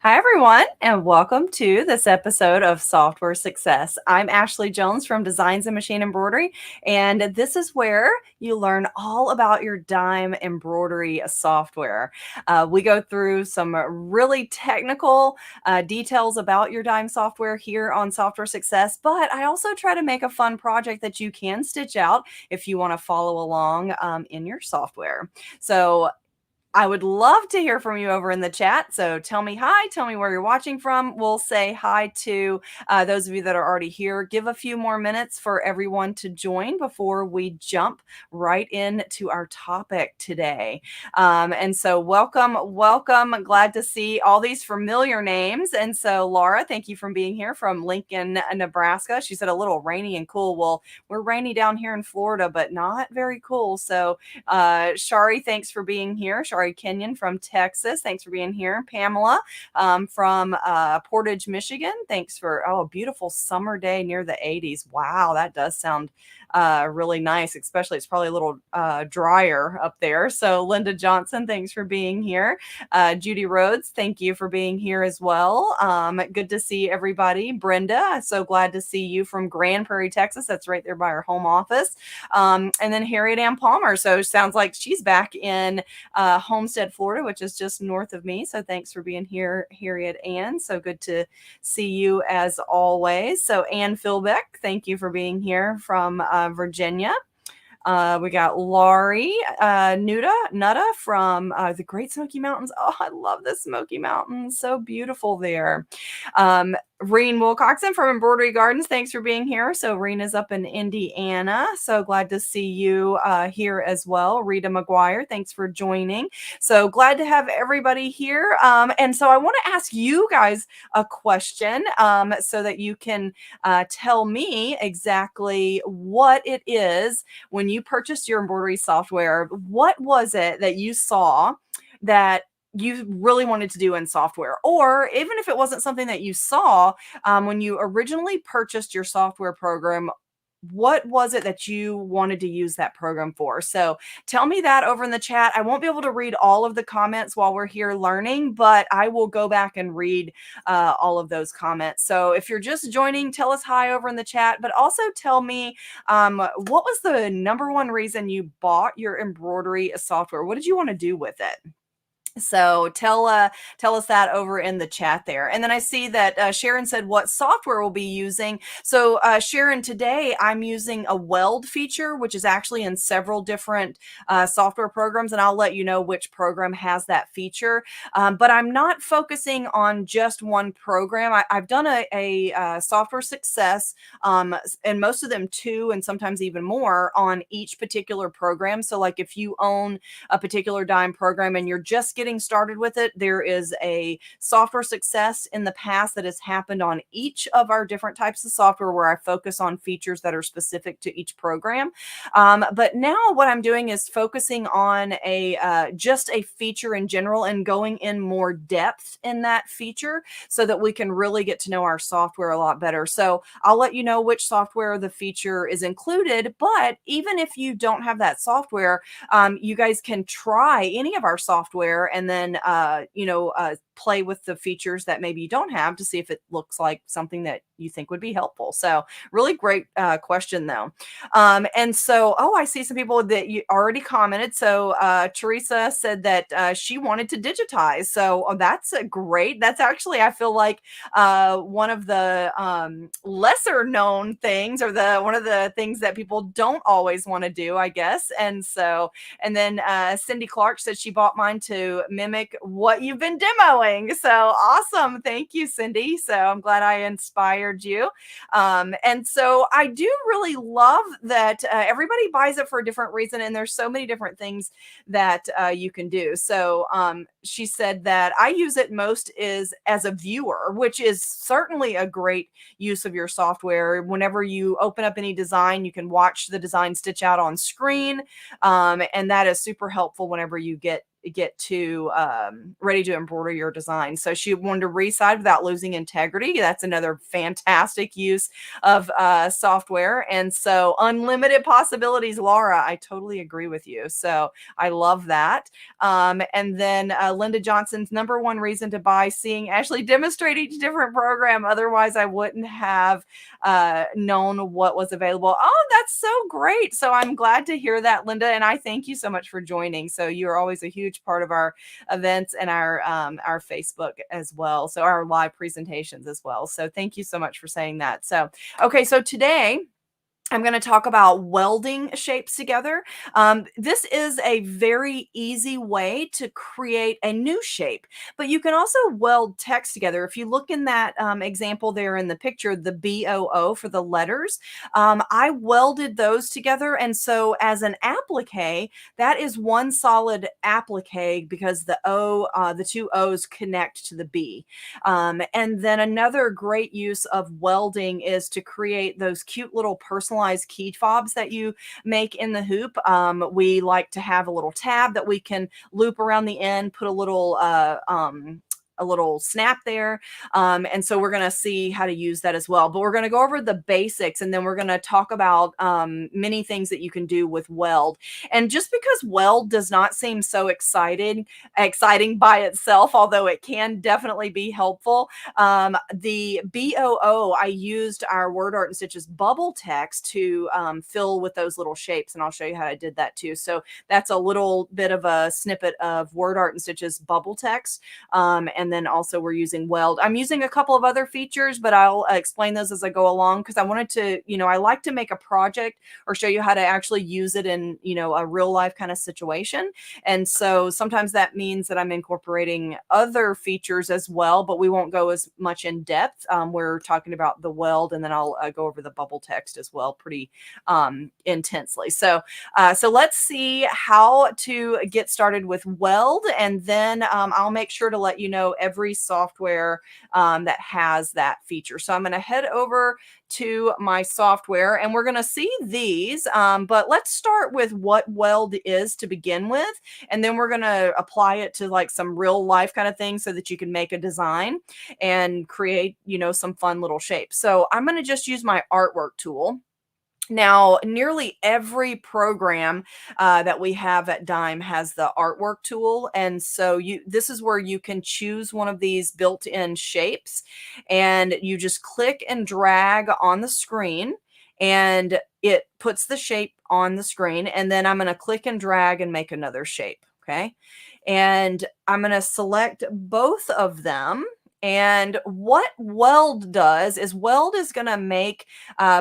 Hi, everyone, and welcome to this episode of Software Success. I'm Ashley Jones from Designs and Machine Embroidery, and this is where you learn all about your DIME embroidery software. We go through some really technical details about your DIME software here on Software Success, but I also try to make a fun project that you can stitch out if you want to follow along in your software. So I would love to hear from you over in the chat. So tell me hi, tell me where you're watching from. We'll say hi to those of you that are already here. Give a few more minutes for everyone to join before we jump right into our topic today. And so welcome, welcome. Glad to see all these familiar names. And so Laura, thank you for being here from Lincoln, Nebraska. She said a little rainy and cool. Well, we're rainy down here in Florida, but not very cool. So Shari, thanks for being here. Shari Kenyon from Texas, thanks for being here. Pamela from Portage, Michigan, thanks for a beautiful summer day near the 80s. Wow, that does sound really nice, especially it's probably a little drier up there. So Linda Johnson, thanks for being here. Judy Rhodes, thank you for being here as well. Good to see everybody. Brenda, so glad to see you from Grand Prairie, Texas. That's right there by our home office. And then Harriet Ann Palmer. So sounds like she's back in Homestead, Florida, which is just north of me. So thanks for being here, Harriet Ann. So good to see you as always. So Ann Philbeck, thank you for being here from Virginia. We got Laurie Nutta from the Great Smoky Mountains. Oh, I love the Smoky Mountains. So beautiful there. Reen Wilcoxon from Embroidery Gardens. Thanks for being here. So Reen is up in Indiana. So glad to see you here as well. Rita McGuire, thanks for joining. So glad to have everybody here. And so I want to ask you guys a question so that you can tell me exactly what it is when you purchased your embroidery software. What was it that you saw that you really wanted to do in software? Or even if it wasn't something that you saw when you originally purchased your software program, what was it that you wanted to use that program for? So tell me that over in the chat. I won't be able to read all of the comments while we're here learning, but I will go back and read all of those comments. So if you're just joining, tell us hi over in the chat, but also tell me what was the number one reason you bought your embroidery software? What did you want to do with it? So tell us that over in the chat there. And then I see that Sharon said what software we'll be using. So Sharon, today I'm using a weld feature, which is actually in several different software programs, and I'll let you know which program has that feature. But I'm not focusing on just one program. I've done a software success, and most of them two, and sometimes even more on each particular program. So like if you own a particular DIME program and you're just getting started with it, there is a software success in the past that has happened on each of our different types of software where I focus on features that are specific to each program. But now what I'm doing is focusing on just a feature in general and going in more depth in that feature so that we can really get to know our software a lot better. So I'll let you know which software the feature is included, but even if you don't have that software, you guys can try any of our software and then, play with the features that maybe you don't have to see if it looks like something that you think would be helpful. So really great question though. And so, I see some people that you already commented. So Teresa said that she wanted to digitize. So that's great. That's actually, I feel like one of the lesser known things, or one of the things that people don't always want to do, I guess. And so, and then Cindy Clark said she bought mine to mimic what you've been demoing. So awesome. Thank you, Cindy. So I'm glad I inspired you. And so I do really love that everybody buys it for a different reason. And there's so many different things that you can do. So she said that I use it most is as a viewer, which is certainly a great use of your software. Whenever you open up any design, you can watch the design stitch out on screen. And that is super helpful whenever you get get to ready to embroider your design. So she wanted to reside without losing integrity. That's another fantastic use of software. And so unlimited possibilities, Laura. I totally agree with you. So I love that. And then Linda Johnson's number one reason to buy, seeing Ashley demonstrate each different program. Otherwise, I wouldn't have known what was available. Oh, that's so great. So I'm glad to hear that, Linda. And I thank you so much for joining. So you're always a huge part of our events and our Facebook as well. So our live presentations as well. So thank you so much for saying that. So, okay. So today, I'm going to talk about welding shapes together. This is a very easy way to create a new shape, but you can also weld text together. If you look in that example there in the picture, the BOO for the letters, I welded those together. And so as an applique, that is one solid applique because the two O's connect to the B. And then another great use of welding is to create those cute little personalized key fobs that you make in the hoop. We like to have a little tab that we can loop around the end, put a little snap there. And so we're going to see how to use that as well. But we're going to go over the basics, and then we're going to talk about many things that you can do with weld. And just because weld does not seem so exciting by itself, although it can definitely be helpful, the BOO, I used our Word Art and Stitches bubble text to fill with those little shapes. And I'll show you how I did that too. So that's a little bit of a snippet of Word Art and Stitches bubble text. And then also we're using weld. I'm using a couple of other features, but I'll explain those as I go along because I wanted to, I like to make a project or show you how to actually use it in, a real life kind of situation. And so sometimes that means that I'm incorporating other features as well, but we won't go as much in depth. We're talking about the weld, and then I'll go over the bubble text as well pretty intensely. So let's see how to get started with weld, and then I'll make sure to let you know every software that has that feature. So I'm going to head over to my software, and we're going to see these, but let's start with what weld is to begin with, and then we're going to apply it to like some real life kind of things so that you can make a design and create, some fun little shapes. So I'm going to just use my artwork tool. Now, nearly every program that we have at DIME has the artwork tool. And so this is where you can choose one of these built-in shapes, and you just click and drag on the screen, and it puts the shape on the screen. And then I'm going to click and drag and make another shape. Okay. And I'm going to select both of them. And what weld does is weld is going to make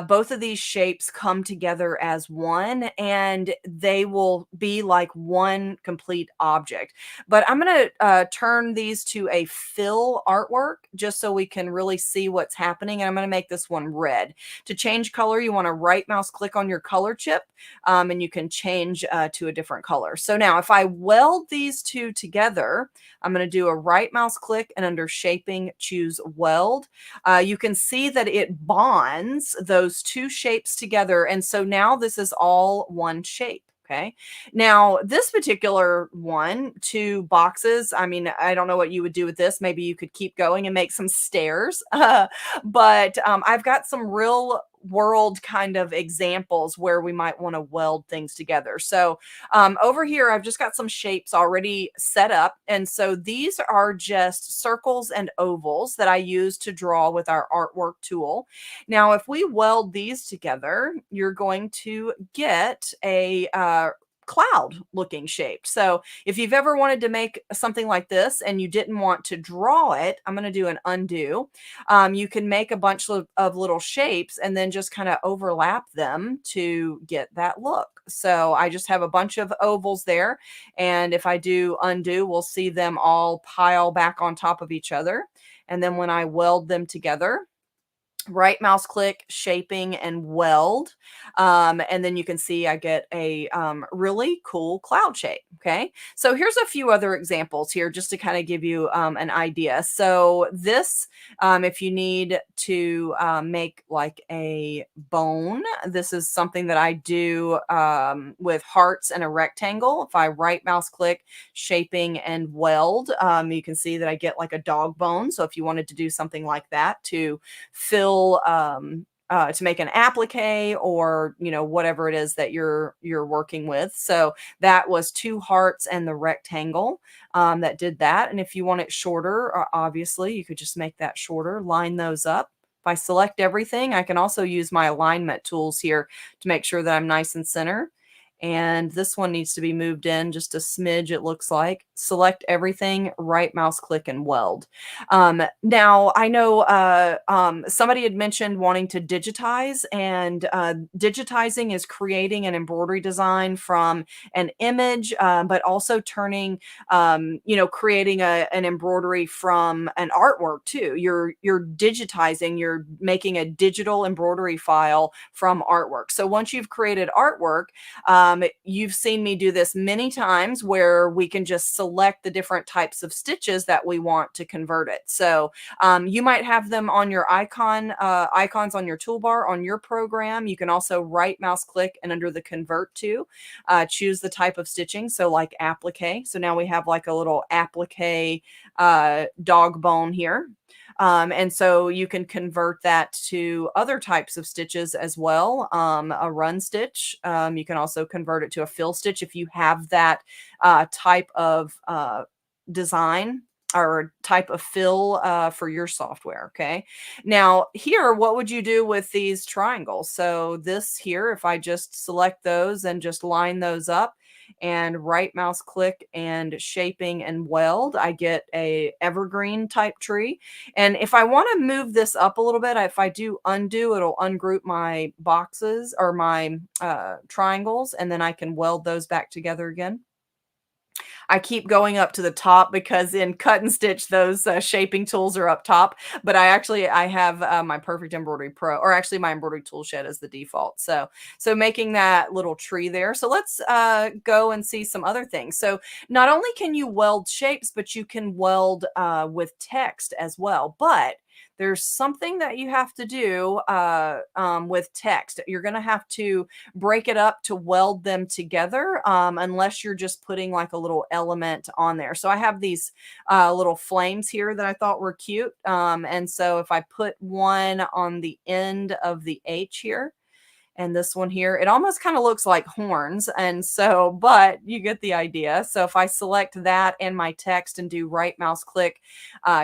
both of these shapes come together as one, and they will be like one complete object. But I'm going to turn these to a fill artwork just so we can really see what's happening. And I'm going to make this one red. To change color, you want to right mouse click on your color chip, and you can change to a different color. So now if I weld these two together, I'm going to do a right mouse click, and under shaping, choose weld. You can see that it bonds those two shapes together. And so now this is all one shape. Okay. Now, this particular one, two boxes, I mean, I don't know what you would do with this. Maybe you could keep going and make some stairs. But I've got some real world kind of examples where we might want to weld things together. So over here, I've just got some shapes already set up. And so these are just circles and ovals that I use to draw with our artwork tool. Now, if we weld these together, you're going to get a cloud looking shape. So if you've ever wanted to make something like this and you didn't want to draw it, I'm going to do an undo. You can make a bunch of little shapes and then just kind of overlap them to get that look. So I just have a bunch of ovals there. And if I do undo, we'll see them all pile back on top of each other. And then when I weld them together, right mouse click, shaping, and weld. And then you can see I get a really cool cloud shape. Okay, so here's a few other examples here just to kind of give you an idea. So this, if you need to make like a bone, this is something that I do with hearts and a rectangle. If I right mouse click, shaping, and weld, you can see that I get like a dog bone. So if you wanted to do something like that to fill to make an applique, or whatever it is that you're working with. So that was two hearts and the rectangle that did that. And if you want it shorter, obviously you could just make that shorter, line those up. If I select everything, I can also use my alignment tools here to make sure that I'm nice and center. And this one needs to be moved in just a smidge, it looks like. Select everything, right mouse click, and weld. Now, I know somebody had mentioned wanting to digitize, and digitizing is creating an embroidery design from an image, but also turning, creating an embroidery from an artwork too. You're digitizing, you're making a digital embroidery file from artwork. So once you've created artwork, you've seen me do this many times where we can just select the different types of stitches that we want to convert it. So you might have them on your icons on your toolbar on your program. You can also right mouse click and under the convert to choose the type of stitching. So like applique. So now we have like a little applique dog bone here. And so you can convert that to other types of stitches as well. A run stitch. You can also convert it to a fill stitch if you have that type of design or type of fill for your software. Okay. Now here, what would you do with these triangles? So this here, if I just select those and just line those up and right mouse click and shaping and weld, I get a evergreen type tree. And if I want to move this up a little bit, if I do undo, it'll ungroup my boxes or my triangles, and then I can weld those back together again. I keep going up to the top because in cut and stitch, those shaping tools are up top. But I have my Perfect Embroidery Pro, or actually my embroidery tool shed as the default. So making that little tree there. So let's go and see some other things. So not only can you weld shapes, but you can weld with text as well. But there's something that you have to do with text. You're going to have to break it up to weld them together, unless you're just putting like a little element on there. So I have these little flames here that I thought were cute. And so if I put one on the end of the H here, and this one here, it almost kind of looks like horns. And so, but you get the idea. So if I select that and my text and do right mouse click,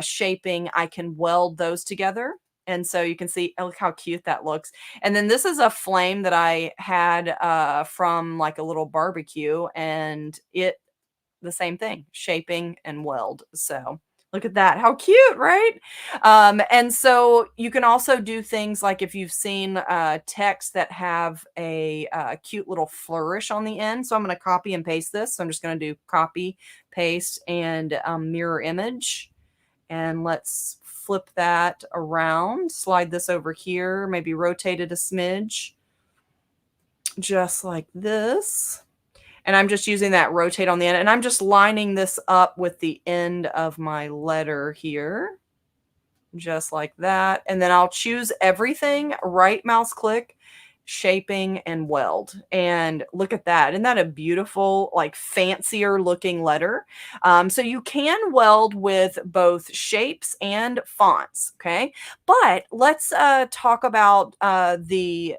shaping, I can weld those together. And so you can see, oh, look how cute that looks. And then this is a flame that I had from like a little barbecue, and the same thing, shaping and weld. So look at that. How cute, right? And so you can also do things like if you've seen text that have a cute little flourish on the end. So I'm going to copy and paste this. So I'm just going to do copy, paste, and mirror image. And let's flip that around, slide this over here, maybe rotate it a smidge, just like this. And I'm just using that rotate on the end, and I'm just lining this up with the end of my letter here, just like that. And then I'll choose everything, right mouse click, shaping, and weld. And look at that. Isn't that a beautiful, like fancier looking letter? So you can weld with both shapes and fonts. Okay. But let's talk about the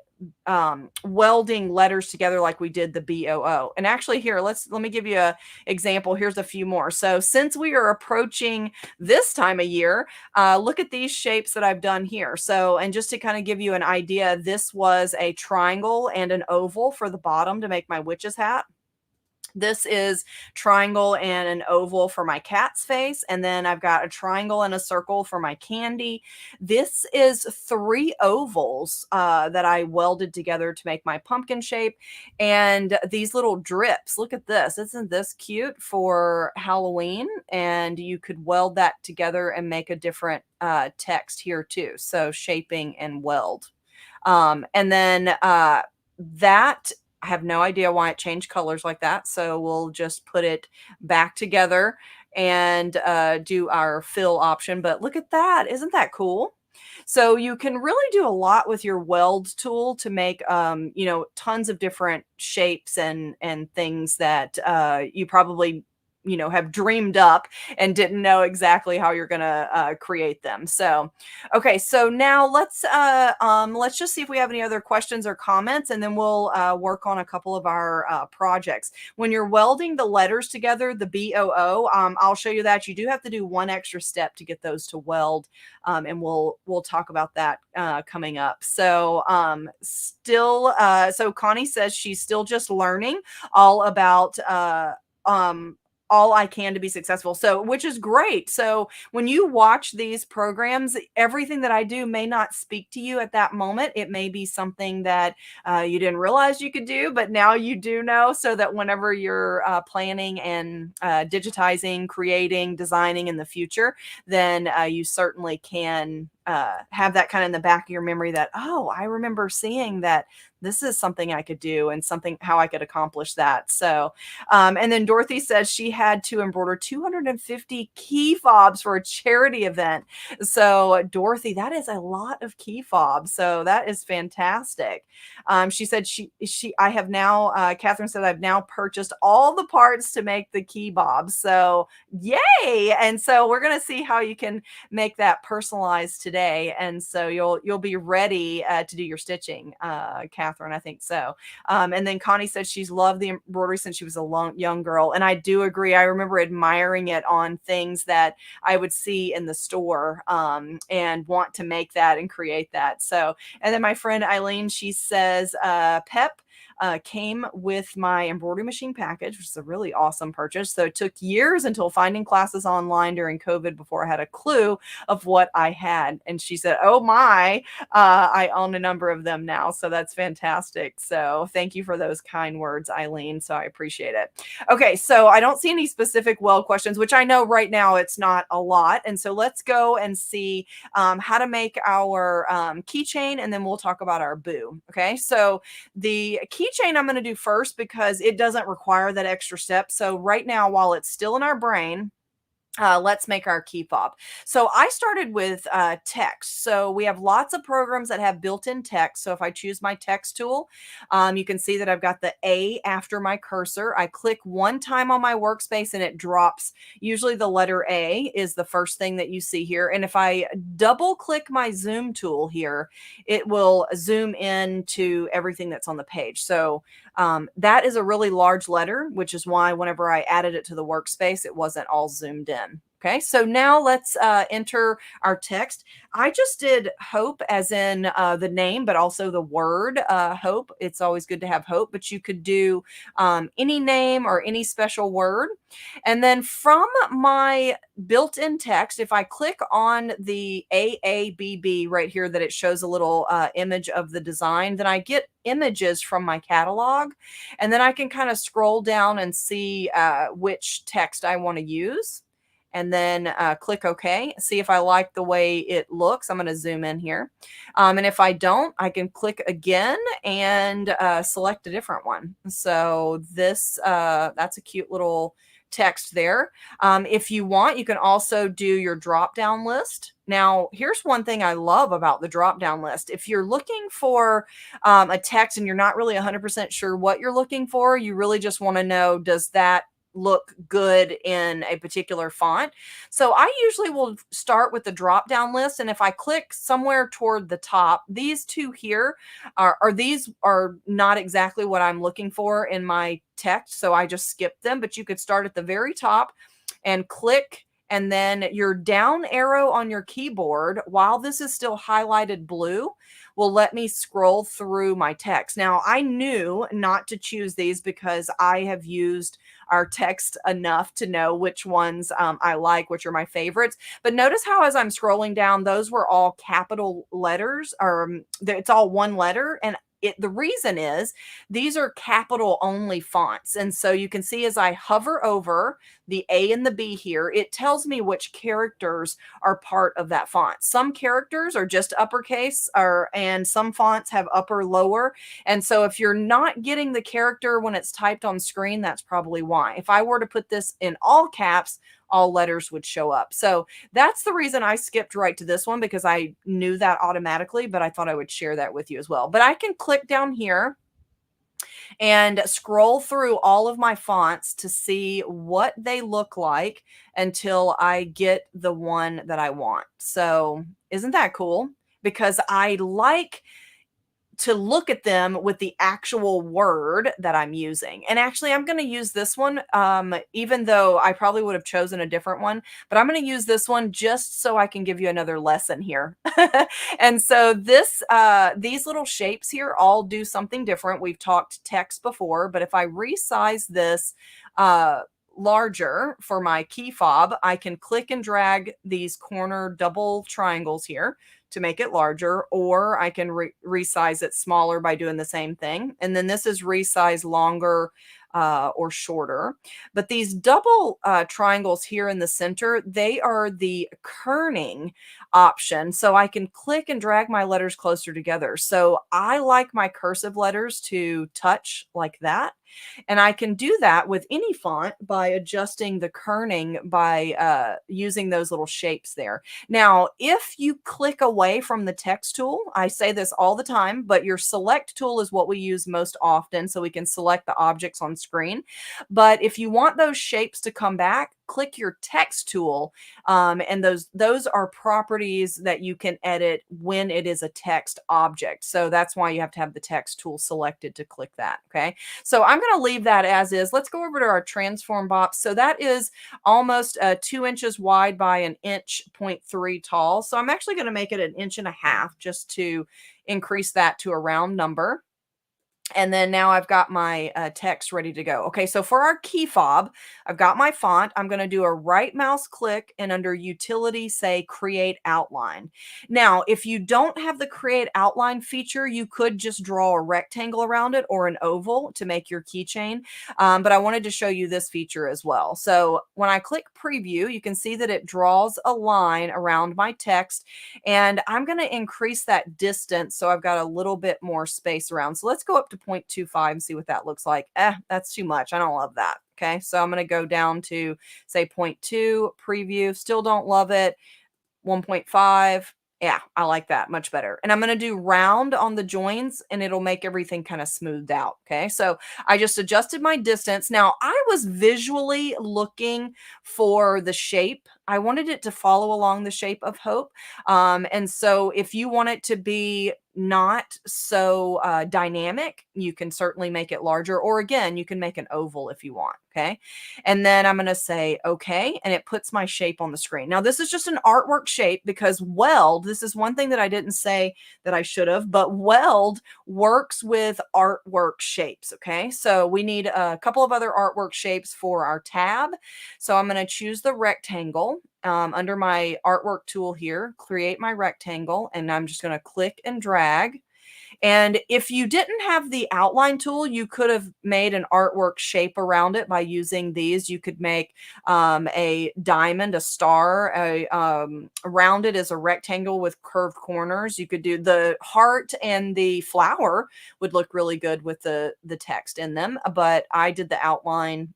welding letters together like we did the BOO. And actually here, let me give you a example. Here's a few more. So since we are approaching this time of year, look at these shapes that I've done here. So, and just to kind of give you an idea, this was a triangle and an oval for the bottom to make my witch's hat. This is triangle and an oval for my cat's face, and then I've got a triangle and a circle for my candy. This is 3 ovals, that I welded together to make my pumpkin shape, and these little drips. Look at this. Isn't this cute for Halloween? And you could weld that together and make a different, text here too, so shaping and weld. And then that I have no idea why it changed colors like that. So we'll just put it back together and do our fill option. But look at that. Isn't that cool? So you can really do a lot with your weld tool to make, tons of different shapes and things that you probably have dreamed up and didn't know exactly how you're gonna create them. So okay, so now let's just see if we have any other questions or comments, and then we'll work on a couple of our projects. When you're welding the letters together, the BOO, I'll show you that. You do have to do one extra step to get those to weld, and we'll talk about that coming up. So so Connie says she's still just learning all about um, all I can to be successful. So, which is great. So, when you watch these programs, everything that I do may not speak to you at that moment. It may be something that you didn't realize you could do, but now you do know. So that whenever you're planning and digitizing, creating, designing in the future, then you certainly can have that kind of in the back of your memory that, oh, I remember seeing that this is something I could do and something how I could accomplish that. So, and then Dorothy says she had to embroider 250 key fobs for a charity event. So, Dorothy, that is a lot of key fobs. So that is fantastic. She said I have now, Catherine said, I've now purchased all the parts to make the key bobs. So, yay. And so we're going to see how you can make that personalized today. And so you'll be ready to do your stitching, Catherine, I think so. And then Connie said she's loved the embroidery since she was a young girl. And I do agree. I remember admiring it on things that I would see in the store, and want to make that and create that. So, and then my friend Eileen, she says, Pep came with my embroidery machine package, which is a really awesome purchase. So it took years until finding classes online during COVID before I had a clue of what I had. And she said, oh my, I own a number of them now. So that's fantastic. So thank you for those kind words, Eileen. So I appreciate it. Okay, so I don't see any specific weld questions, which I know right now it's not a lot. And so let's go and see how to make our keychain, and then we'll talk about our boo. Okay, so the keychain I'm going to do first because it doesn't require that extra step. So right now, while it's still in our brain, let's make our key fob. So I started with text. So we have lots of programs that have built-in text. So if I choose my text tool, you can see that I've got the A after my cursor. I click one time on my workspace and it drops. Usually the letter A is the first thing that you see here. And if I double click my zoom tool here, it will zoom in to everything that's on the page. So that is a really large letter, which is why whenever I added it to the workspace, it wasn't all zoomed in. Okay, so now let's enter our text. I just did hope as in the name, but also the word hope. It's always good to have hope, but you could do any name or any special word. And then from my built-in text, if I click on the AABB right here that it shows a little image of the design, then I get images from my catalog. And then I can kind of scroll down and see which text I want to use. And then click OK. See if I like the way it looks. I'm going to zoom in here. And if I don't, I can click again and select a different one. So this, that's a cute little text there. If you want, you can also do your drop down list. Now, here's one thing I love about the drop down list. If you're looking for a text and you're not really 100% sure what you're looking for, you really just want to know, does that look good in a particular font? So I usually will start with the drop down list. And if I click somewhere toward the top, these two here these are not exactly what I'm looking for in my text. So I just skip them, but you could start at the very top and click, and then your down arrow on your keyboard, while this is still highlighted blue, will let me scroll through my text. Now, I knew not to choose these because I have used our text enough to know which ones I like, which are my favorites. But notice how as I'm scrolling down, those were all capital letters, or it's all one letter. And the reason is these are capital only fonts. And so you can see as I hover over the A and the B here, it tells me which characters are part of that font. Some characters are just uppercase, and some fonts have upper, lower. And so if you're not getting the character when it's typed on screen, that's probably why. If I were to put this in all caps, all letters would show up. So that's the reason I skipped right to this one, because I knew that automatically, but I thought I would share that with you as well. But I can click down here and scroll through all of my fonts to see what they look like until I get the one that I want. So isn't that cool? Because I like to look at them with the actual word that I'm using. And actually, I'm going to use this one, even though I probably would have chosen a different one, but I'm going to use this one just so I can give you another lesson here. And so these little shapes here all do something different. We've talked text before, but if I resize this, larger for my key fob, I can click and drag these corner double triangles here to make it larger, or I can resize it smaller by doing the same thing. And then this is resize longer or shorter. But these double triangles here in the center, they are the kerning option. So I can click and drag my letters closer together. So I like my cursive letters to touch like that. And I can do that with any font by adjusting the kerning by using those little shapes there. Now, if you click away from the text tool, I say this all the time, but your select tool is what we use most often, so we can select the objects on screen. But if you want those shapes to come back, click your text tool, and those are properties that you can edit when it is a text object. So that's why you have to have the text tool selected to click that. Okay, so I'm going to leave that as is. Let's go over to our transform box. So that is almost 2 inches wide by an inch 0.3 tall. So I'm actually going to make it an inch and a half just to increase that to a round number. And then now I've got my text ready to go. Okay, so for our key fob, I've got my font. I'm going to do a right mouse click and under utility say create outline. Now, if you don't have the create outline feature, you could just draw a rectangle around it or an oval to make your keychain. But I wanted to show you this feature as well. So when I click preview, you can see that it draws a line around my text, and I'm going to increase that distance so I've got a little bit more space around. So let's go up to 0.25 and see what that looks like. That's too much. I don't love that. Okay, so I'm going to go down to say 0.2, preview. Still don't love it. 1.5. Yeah, I like that much better. And I'm going to do round on the joins, and it'll make everything kind of smoothed out. Okay, so I just adjusted my distance. Now, I was visually looking for the shape. I wanted it to follow along the shape of hope. And so if you want it to be not so dynamic, you can certainly make it larger, or again, you can make an oval if you want. Okay, and then I'm going to say okay, and it puts my shape on the screen. Now, this is just an artwork shape because Weld, this is one thing that I didn't say that I should have, but Weld works with artwork shapes. Okay, so we need a couple of other artwork shapes for our tab. So I'm going to choose the rectangle under my artwork tool here, create my rectangle, and I'm just going to click and drag. And if you didn't have the outline tool, you could have made an artwork shape around it by using these. You could make a diamond, a star, rounded as a rectangle with curved corners. You could do the heart, and the flower would look really good with the text in them. But I did the outline,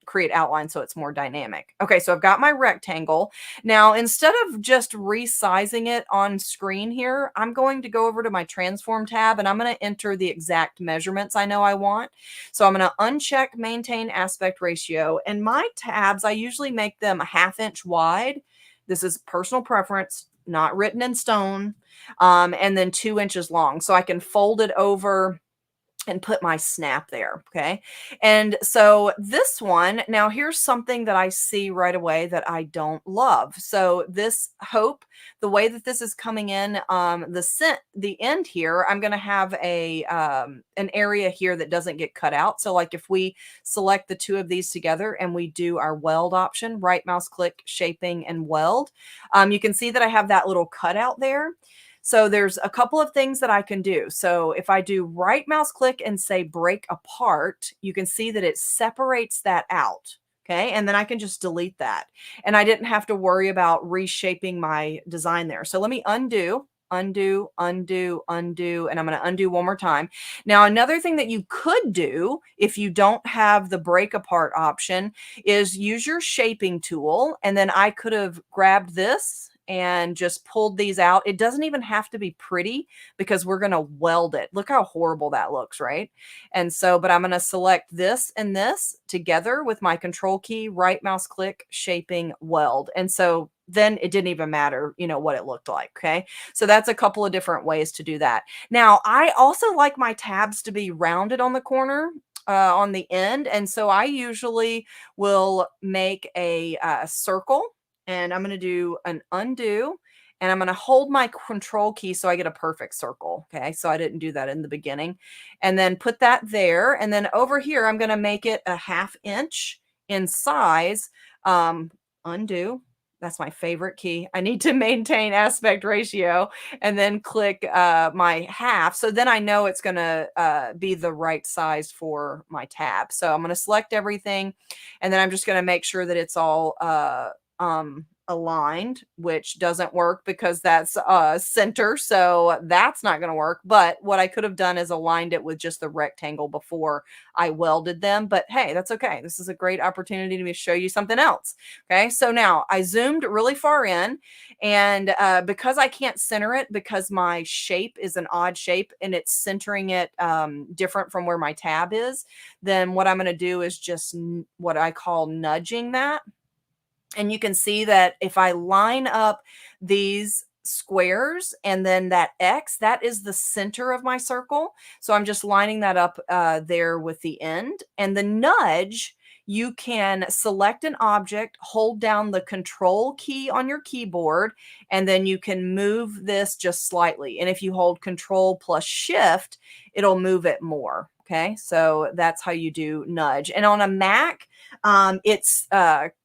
create outline, so it's more dynamic. Okay, so I've got my rectangle. Now, instead of just resizing it on screen here, I'm going to go over to my transform tab, and I'm going to enter the exact measurements I know I want. So I'm going to uncheck maintain aspect ratio, and my tabs, I usually make them a 1/2 inch wide. This is personal preference, not written in stone, and then 2 inches long. So I can fold it over and put my snap there, okay? And so this one, now here's something that I see right away that I don't love. So this hope, the way that this is coming in, the end here, I'm gonna have an area here that doesn't get cut out. So like if we select the two of these together and we do our weld option, right mouse click, shaping and weld, you can see that I have that little cutout there. So there's a couple of things that I can do. So if I do right mouse click and say break apart, you can see that it separates that out. Okay. And then I can just delete that. And I didn't have to worry about reshaping my design there. So let me undo, undo, undo, undo, and I'm going to undo one more time. Now, another thing that you could do if you don't have the break apart option is use your shaping tool. And then I could have grabbed this and just pulled these out. It doesn't even have to be pretty because we're going to weld it. Look how horrible that looks, right? And so, but I'm going to select this and this together with my control key, right mouse click, shaping, weld. And so then it didn't even matter, you know, what it looked like. Okay. So that's a couple of different ways to do that. Now, I also like my tabs to be rounded on the corner. On the end. And so I usually will make a circle, and I'm going to do an undo, and I'm going to hold my control key so I get a perfect circle. Okay. So I didn't do that in the beginning, and then put that there. And then over here, I'm going to make it a 1/2 inch in size. Undo. That's my favorite key. I need to maintain aspect ratio, and then click my half. So then I know it's going to be the right size for my tab. So I'm going to select everything, and then I'm just going to make sure that it's all aligned, which doesn't work because that's center. So that's not going to work. But what I could have done is aligned it with just the rectangle before I welded them. But hey, that's okay. This is a great opportunity to show you something else. Okay. So now I zoomed really far in, and because I can't center it because my shape is an odd shape and it's centering it different from where my tab is, then what I'm going to do is just what I call nudging that. And you can see that if I line up these squares and then that X, that is the center of my circle. So I'm just lining that up there with the end. And the nudge, you can select an object, hold down the control key on your keyboard, and then you can move this just slightly. And if you hold control plus shift, it'll move it more. Okay, so that's how you do nudge. And on a Mac, it's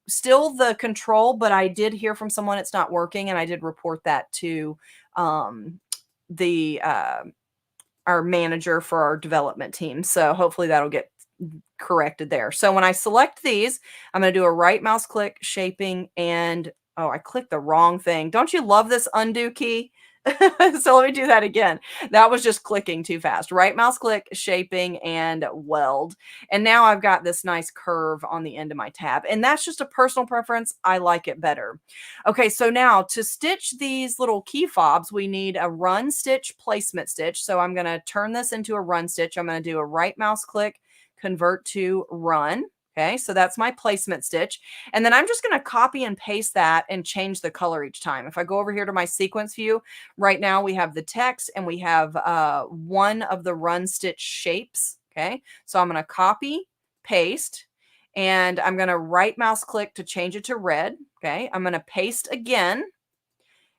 still the control, but I did hear from someone it's not working, and I did report that to the our manager for our development team. So hopefully that'll get corrected there. So when I select these, I'm going to do a right mouse click, shaping, and oh, I clicked the wrong thing. Don't you love this undo key? So let me do that again. That was just clicking too fast. Right mouse click, shaping, and weld. And now I've got this nice curve on the end of my tab. And that's just a personal preference. I like it better. Okay, so now to stitch these little key fobs, we need a run stitch placement stitch. So I'm going to turn this into a run stitch. I'm going to do a right mouse click, convert to run. Okay, so that's my placement stitch. And then I'm just going to copy and paste that and change the color each time. If I go over here to my sequence view, right now we have the text and we have one of the run stitch shapes. Okay, so I'm going to copy, paste, and I'm going to right mouse click to change it to red. Okay, I'm going to paste again.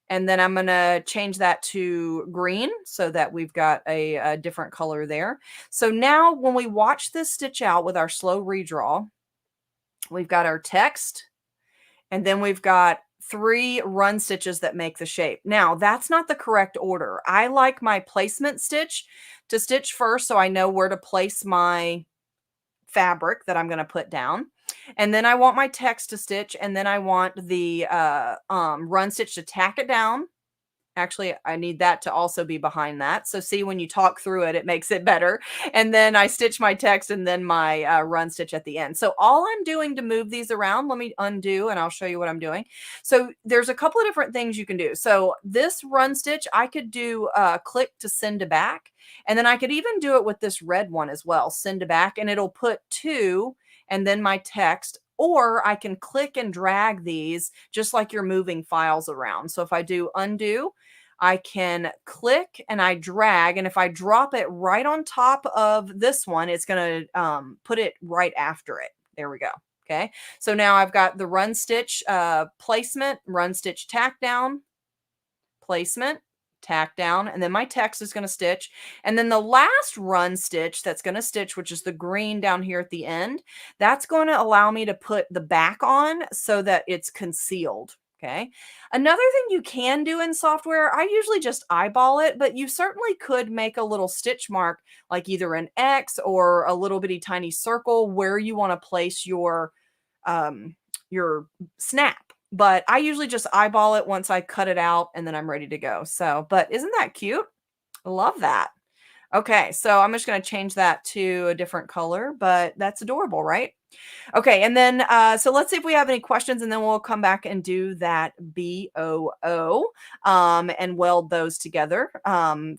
And then I'm going to change that to green so that we've got a different color there. So now when we watch this stitch out with our slow redraw, we've got our text, and then we've got 3 run stitches that make the shape. Now, that's not the correct order. I like my placement stitch to stitch first so I know where to place my fabric that I'm going to put down. And then I want my text to stitch, and then I want the run stitch to tack it down. Actually, I need that to also be behind that. So see, when you talk through it, it makes it better. And then I stitch my text and then my run stitch at the end. So all I'm doing to move these around, let me undo and I'll show you what I'm doing. So there's a couple of different things you can do. So this run stitch, I could do click to send to back. And then I could even do it with this red one as well, send to back, and it'll put 2 and then my text. Or I can click and drag these just like you're moving files around. So if I do undo, I can click and I drag, and if I drop it right on top of this one, it's going to put it right after it. There we go. Okay. So now I've got the run stitch placement, run stitch tack down, placement, tack down, and then my text is going to stitch. And then the last run stitch that's going to stitch, which is the green down here at the end, that's going to allow me to put the back on so that it's concealed. Okay. Another thing you can do in software, I usually just eyeball it, but you certainly could make a little stitch mark, like either an X or a little bitty tiny circle where you want to place your snap. But I usually just eyeball it once I cut it out and then I'm ready to go. So, but isn't that cute? I love that. Okay, so I'm just going to change that to a different color, but that's adorable, right? Okay, and then so let's see if we have any questions, and then we'll come back and do that BOO and weld those together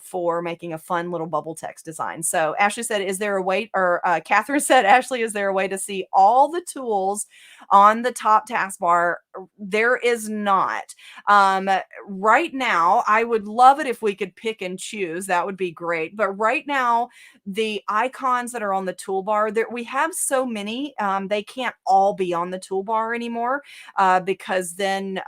for making a fun little bubble text design. So Ashley said, "Is there a way?" Or Catherine said, "Ashley, is there a way to see all the tools on the top taskbar?" There is not. Um, right now, I would love it if we could pick and choose. That would be great. But right now, the icons that are on the toolbar, there we have so many. They can't all be on the toolbar anymore because then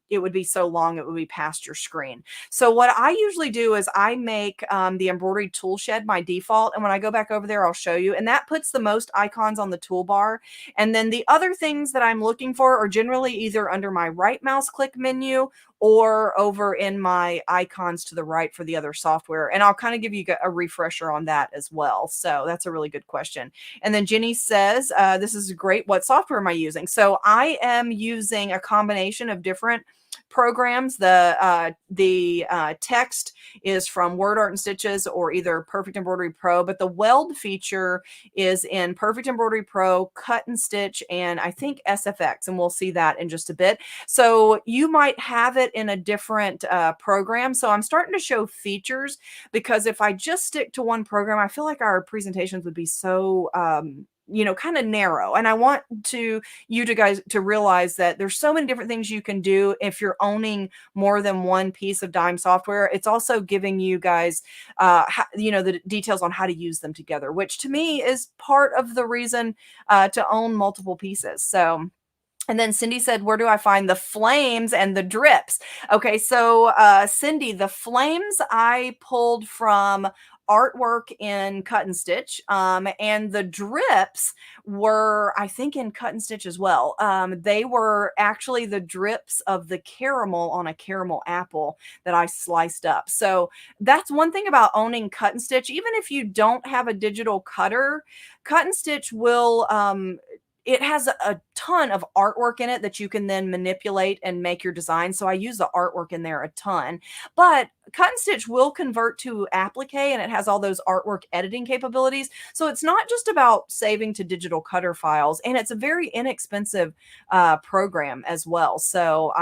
it would be so long it would be past your screen. So what I usually do is I make the embroidery tool shed my default, and when I go back over there, I'll show you. And that puts the most icons on the toolbar. And then the other things that I'm looking for are generally either under my right mouse click menu or over in my icons to the right for the other software. And I'll kind of give you a refresher on that as well. So that's a really good question. And then Jenny says, this is great. What software am I using? So I am using a combination of different programs. The text is from Word Art and Stitches or either Perfect Embroidery Pro, but the weld feature is in Perfect Embroidery Pro, Cut and Stitch, and I think SFX, and we'll see that in just a bit. So you might have it in a different program. So I'm starting to show features because if I just stick to one program, I feel like our presentations would be so kind of narrow. And I want you guys to realize that there's so many different things you can do if you're owning more than one piece of DIME software. It's also giving you guys, the details on how to use them together, which to me is part of the reason to own multiple pieces. So. And then Cindy said, "Where do I find the flames and the drips?" Okay, so Cindy, the flames I pulled from artwork in Cut and Stitch, and the drips were, I think, in Cut and Stitch as well. They were actually the drips of the caramel on a caramel apple that I sliced up. So that's one thing about owning Cut and Stitch. Even if you don't have a digital cutter, Cut and Stitch will it has a ton of artwork in it that you can then manipulate and make your design. So I use the artwork in there a ton. But Cut and Stitch will convert to applique, and it has all those artwork editing capabilities. So it's not just about saving to digital cutter files, and it's a very inexpensive program as well. So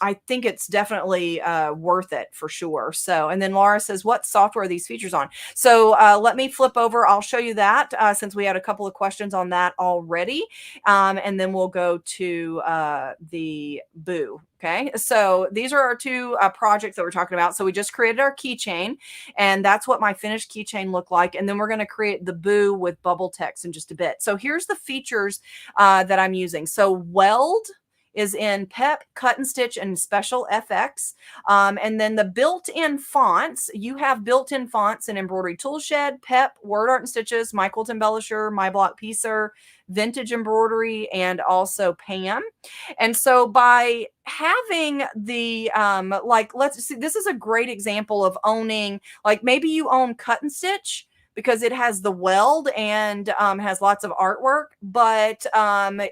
I think it's definitely worth it for sure. So, and then Laura says, "What software are these features on?" So let me flip over. I'll show you that since we had a couple of questions on that already. And then we'll go to the Boo. Okay, so these are our two projects that we're talking about. So we just created our keychain, and that's what my finished keychain looked like. And then we're going to create the Boo with bubble text in just a bit. So here's the features that I'm using. So Weld is in PEP, Cut and Stitch, and Special FX. And then the built-in fonts, you have built-in fonts in Embroidery Toolshed, PEP, Word Art and Stitches, My Quilt Embellisher, My Block Piecer, Vintage Embroidery, and also Pam. And so by having the, let's see, this is a great example of owning, like maybe you own Cut and Stitch, because it has the weld and has lots of artwork, but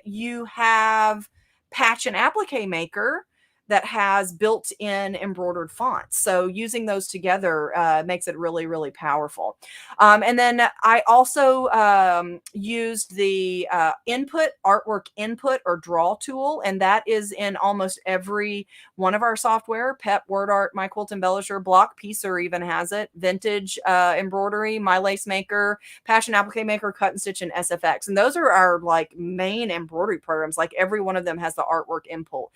you have Patch and Applique Maker that has built-in embroidered fonts. So using those together makes it really, really powerful. And then I also used the artwork input or draw tool, and that is in almost every one of our software. PEP, Word Art, My Quilt Embellisher, Block Piecer even has it, Vintage Embroidery, My Lace Maker, Passion Applique Maker, Cut and Stitch, and SFX. And those are our like main embroidery programs. Like every one of them has the artwork input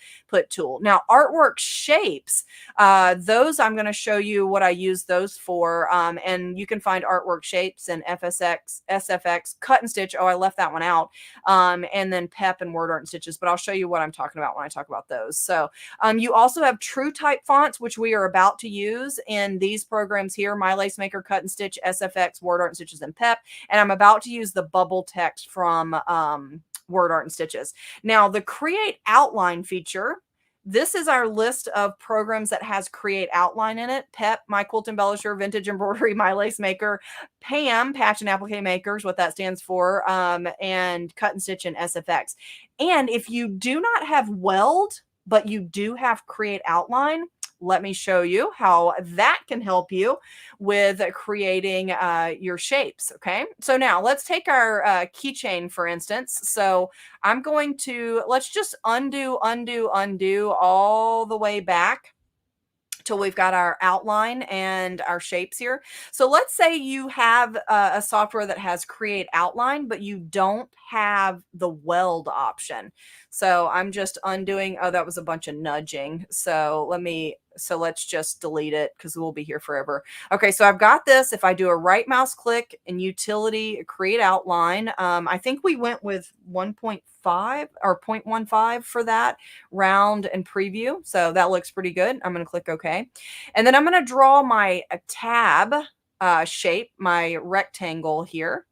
tool. Now, Now, artwork shapes, those I'm going to show you what I use those for. And you can find artwork shapes in FSX, SFX, cut and stitch. Oh, I left that one out. And then PEP and Word Art and Stitches, but I'll show you what I'm talking about when I talk about those. So you also have true type fonts, which we are about to use in these programs here, My Lace Maker, Cut and Stitch, SFX, Word Art and Stitches, and PEP. And I'm about to use the bubble text from Word Art and Stitches. Now, the Create Outline feature, this is our list of programs that has Create Outline in it. PEP, My Quilt Embellisher, Vintage Embroidery, My Lace Maker, PAM, Patch and Applique Makers, what that stands for, and Cut and Stitch and SFX. And if you do not have Weld, but you do have Create Outline, let me show you how that can help you with creating your shapes. Okay, so now let's take our keychain, for instance. So I'm going to, let's just undo all the way back till we've got our outline and our shapes here. So let's say you have a software that has Create Outline, but you don't have the Weld option. So I'm just undoing, oh, that was a bunch of nudging. So let's just delete it because we'll be here forever. Okay, so I've got this. If I do a right mouse click and Utility, Create Outline, I think we went with 1.5 or 0.15 for that, round and preview. So that looks pretty good. I'm going to click OK. And then I'm going to draw my tab shape, my rectangle here.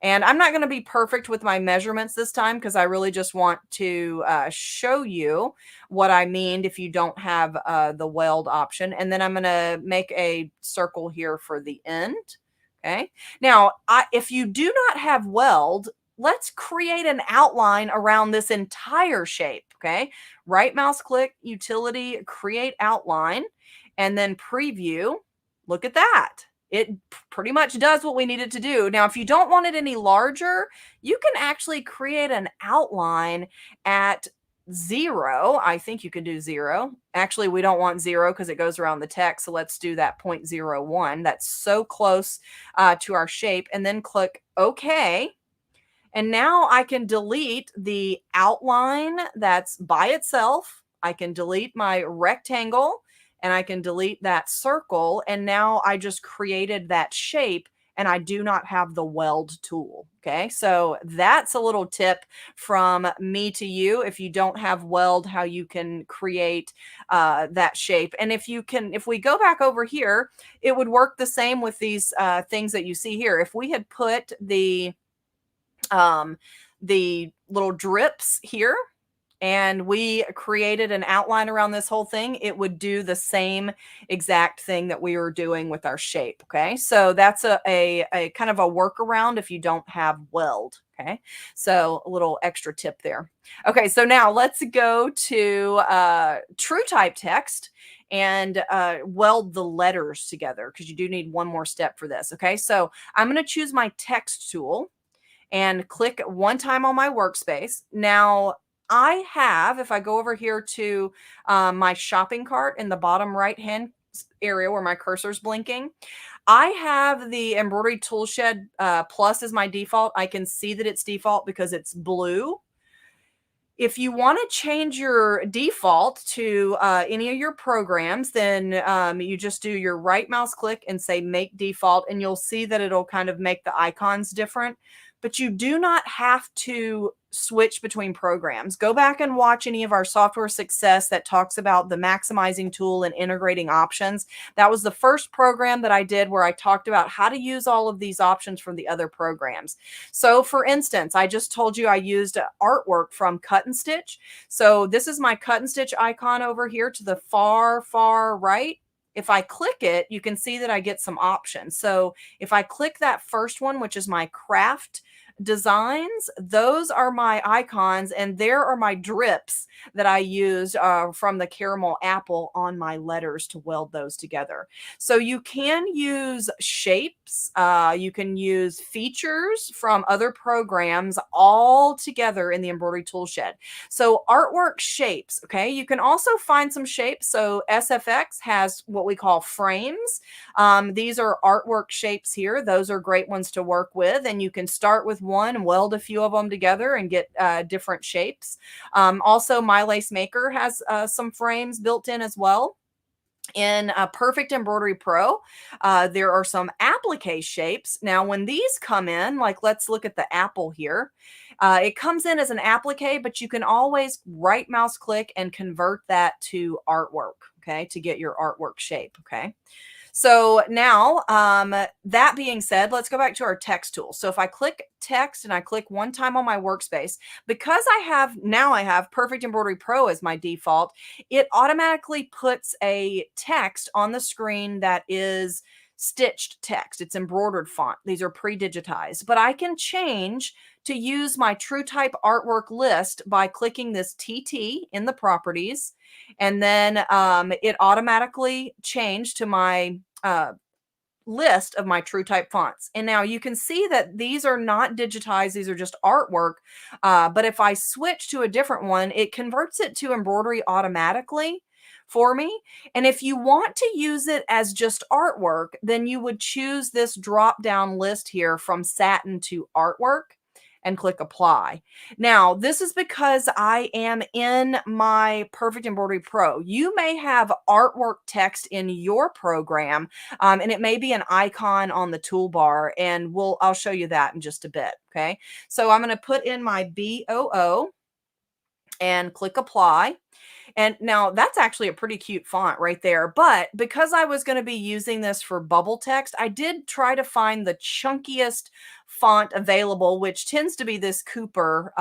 And I'm not going to be perfect with my measurements this time because I really just want to show you what I mean if you don't have the weld option. And then I'm going to make a circle here for the end. Okay. Now, if you do not have weld, let's create an outline around this entire shape. Okay. Right mouse click, Utility, Create Outline, and then Preview. Look at that. It pretty much does what we need it to do. Now, if you don't want it any larger, you can actually create an outline at 0. I think you can do 0. Actually, we don't want 0 because it goes around the text. So let's do that 0.01. That's so close to our shape. And then click OK. And now I can delete the outline that's by itself. I can delete my rectangle and I can delete that circle. And now I just created that shape and I do not have the weld tool. Okay, so that's a little tip from me to you. If you don't have weld, how you can create that shape. And if we go back over here, it would work the same with these things that you see here. If we had put the little drips here and we created an outline around this whole thing, it would do the same exact thing that we were doing with our shape. Okay, so that's a kind of a workaround if you don't have weld. Okay, so a little extra tip there. Okay, so now let's go to true type text and weld the letters together because you do need one more step for this. Okay, so I'm going to choose my text tool and click one time on my workspace. Now, I have, if I go over here to my shopping cart in the bottom right-hand area where my cursor is blinking, I have the Embroidery Toolshed Plus as my default. I can see that it's default because it's blue. If you want to change your default to any of your programs, then you just do your right mouse click and say make default, and you'll see that it'll kind of make the icons different. But you do not have to switch between programs. Go back and watch any of our software success that talks about the maximizing tool and integrating options. That was the first program that I did where I talked about how to use all of these options from the other programs. So for instance, I just told you I used artwork from Cut and Stitch. So this is my Cut and Stitch icon over here to the far, far right. If I click it, you can see that I get some options. So if I click that first one, which is my craft designs, those are my icons, and there are my drips that I used from the caramel apple on my letters to weld those together. So you can use shapes, you can use features from other programs all together in the Embroidery Toolshed. So artwork shapes, okay, you can also find some shapes. So SFX has what we call frames. These are artwork shapes here. Those are great ones to work with, and you can start with one and weld a few of them together and get different shapes. Also, My Lace Maker has some frames built in as well. In Perfect Embroidery Pro, there are some applique shapes. Now, when these come in, like let's look at the apple here. It comes in as an applique, but you can always right mouse click and convert that to artwork, okay, to get your artwork shape, okay? So now, that being said, let's go back to our text tool. So if I click text and I click one time on my workspace, because I have Perfect Embroidery Pro as my default, it automatically puts a text on the screen that is stitched text. It's embroidered font. These are pre-digitized, but I can change to use my true type artwork list by clicking this TT in the properties. And then it automatically changed to my list of my true type fonts. And now you can see that these are not digitized. These are just artwork. But if I switch to a different one, it converts it to embroidery automatically for me. And if you want to use it as just artwork, then you would choose this drop down list here from satin to artwork and click apply. Now, this is because I am in my Perfect Embroidery Pro. You may have artwork text in your program, and it may be an icon on the toolbar, and I'll show you that in just a bit, okay? So I'm going to put in my BOO and click apply. And now that's actually a pretty cute font right there. But because I was going to be using this for bubble text, I did try to find the chunkiest font available, which tends to be this Cooper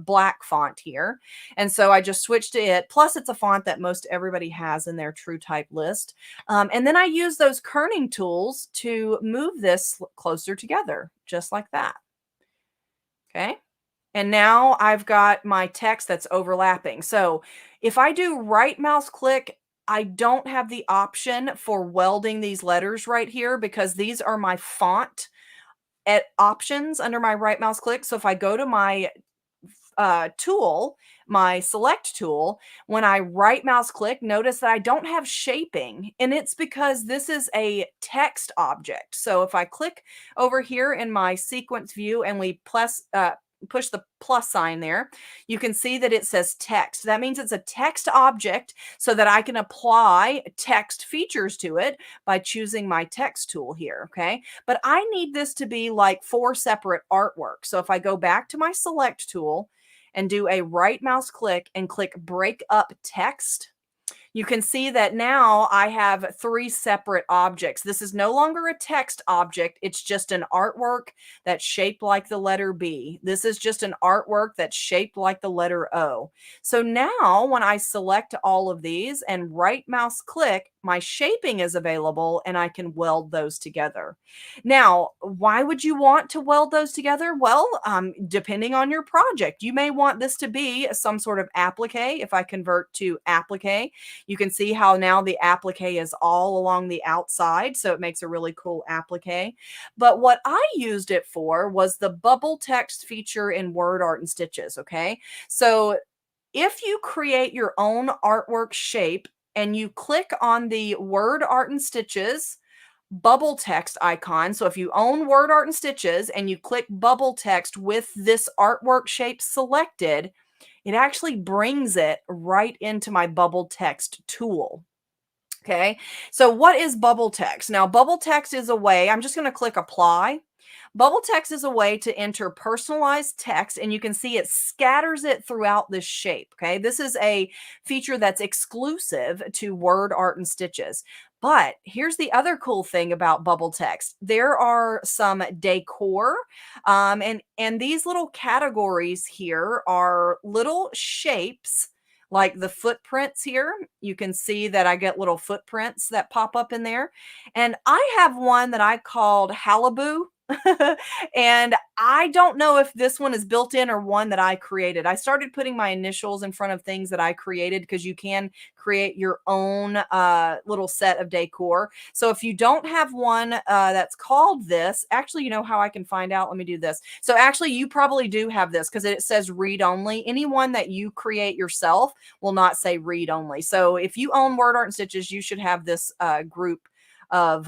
black font here. And so I just switched to it. Plus, it's a font that most everybody has in their true type list. And then I use those kerning tools to move this closer together, just like that. Okay. And now I've got my text that's overlapping. So if I do right mouse click, I don't have the option for welding these letters right here because these are my font at options under my right mouse click. So if I go to my tool, my select tool, when I right mouse click, notice that I don't have shaping, and it's because this is a text object. So if I click over here in my sequence view and we push the plus sign there, you can see that it says text. That means it's a text object so that I can apply text features to it by choosing my text tool here, okay? But I need this to be like 4 separate artwork. So if I go back to my select tool and do a right mouse click and click break up text, you can see that now I have 3 separate objects. This is no longer a text object. It's just an artwork that's shaped like the letter B. This is just an artwork that's shaped like the letter O. So now when I select all of these and right mouse click, my shaping is available and I can weld those together. Now, why would you want to weld those together? Well, depending on your project, you may want this to be some sort of applique. If I convert to applique, you can see how now the applique is all along the outside, so it makes a really cool applique. But what I used it for was the bubble text feature in Word Art and Stitches, okay? So if you create your own artwork shape and you click on the Word Art and Stitches bubble text icon, so if you own Word Art and Stitches and you click bubble text with this artwork shape selected, it actually brings it right into my bubble text tool. Okay, so what is bubble text? Now, bubble text is a way, I'm just going to click apply. Bubble text is a way to enter personalized text, and you can see it scatters it throughout this shape. Okay, this is a feature that's exclusive to Word Art and Stitches. But here's the other cool thing about bubble text. There are some decor, and these little categories here are little shapes like the footprints here. You can see that I get little footprints that pop up in there. And I have one that I called Halibut. And I don't know if this one is built in or one that I created. I started putting my initials in front of things that I created because you can create your own little set of decor. So if you don't have one that's called this, actually, you know how I can find out? Let me do this. So actually, you probably do have this because it says read only. Anyone that you create yourself will not say read only. So if you own Word Art and Stitches, you should have this group of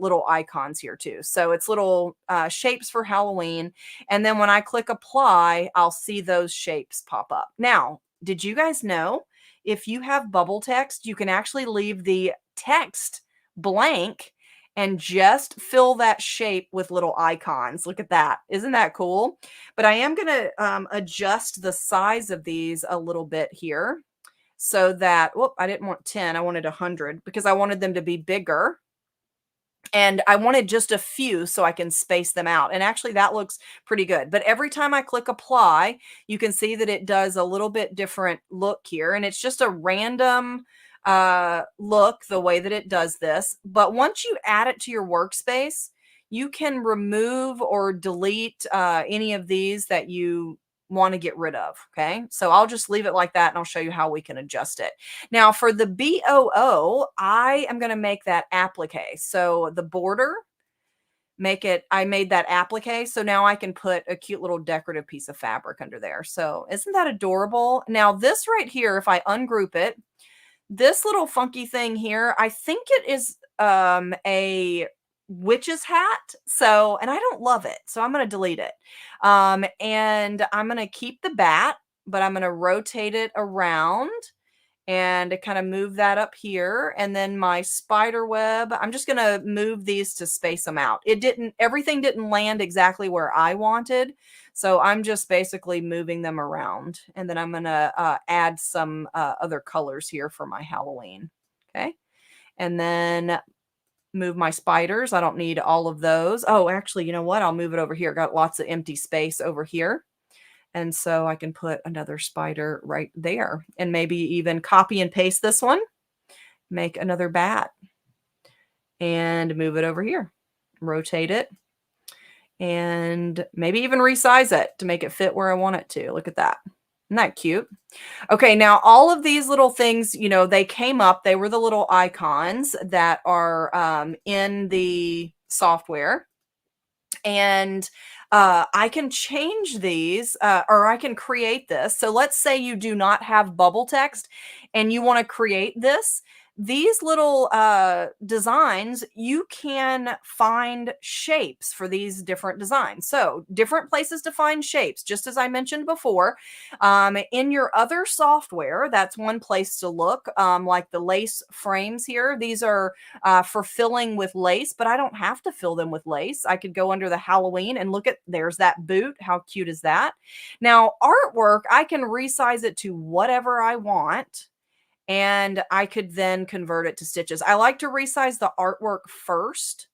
little icons here too. So it's little shapes for Halloween. And then when I click apply, I'll see those shapes pop up. Now, did you guys know if you have bubble text, you can actually leave the text blank and just fill that shape with little icons. Look at that. Isn't that cool? But I am going to adjust the size of these a little bit here so that, whoop, I didn't want 10, I wanted 100 because I wanted them to be bigger. And I wanted just a few so I can space them out. And actually that looks pretty good. But every time I click apply, you can see that it does a little bit different look here. And it's just a random look the way that it does this. But once you add it to your workspace, you can remove or delete any of these that you want to get rid of. Okay. So I'll just leave it like that and I'll show you how we can adjust it. Now for the BOO, I am going to make that applique. So the border, I made that applique. So now I can put a cute little decorative piece of fabric under there. So isn't that adorable? Now this right here, if I ungroup it, this little funky thing here, I think it is a witch's hat. So, and I don't love it. So I'm going to delete it. And I'm going to keep the bat, but I'm going to rotate it around and kind of move that up here. And then my spider web, I'm just going to move these to space them out. Everything didn't land exactly where I wanted. So I'm just basically moving them around. And then I'm going to add some other colors here for my Halloween. Okay. And then move my spiders. I don't need all of those. Oh, actually, you know what? I'll move it over here. Got lots of empty space over here. And so I can put another spider right there and maybe even copy and paste this one, make another bat and move it over here, rotate it and maybe even resize it to make it fit where I want it to. Look at that. Isn't that cute? Okay, now all of these little things, you know, they came up. They were the little icons that are in the software. And I can change these or I can create this. So let's say you do not have bubble text and you want to create this. These little designs, you can find shapes for these different designs. So different places to find shapes, just as I mentioned before. In your other software, that's one place to look, like the lace frames here. These are for filling with lace, but I don't have to fill them with lace. I could go under the Halloween and look at, there's that boot. How cute is that? Now, artwork, I can resize it to whatever I want. And I could then convert it to stitches. I like to resize the artwork first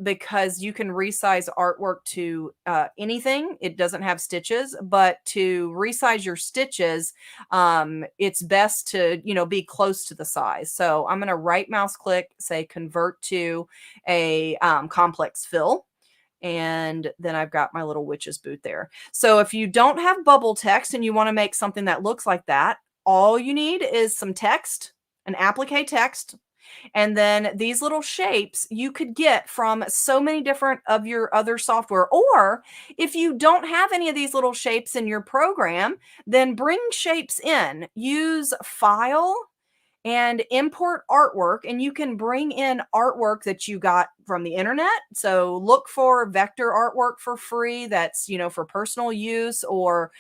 because you can resize artwork to anything. It doesn't have stitches, but to resize your stitches, it's best to, you know, be close to the size. So I'm going to right mouse click, say convert to a complex fill. And then I've got my little witch's boot there. So if you don't have bubble text and you want to make something that looks like that, all you need is some text, an applique text, and then these little shapes you could get from so many different of your other software. Or if you don't have any of these little shapes in your program, then bring shapes in. Use File and import artwork, and you can bring in artwork that you got from the internet. So look for vector artwork for free that's, you know, for personal use, or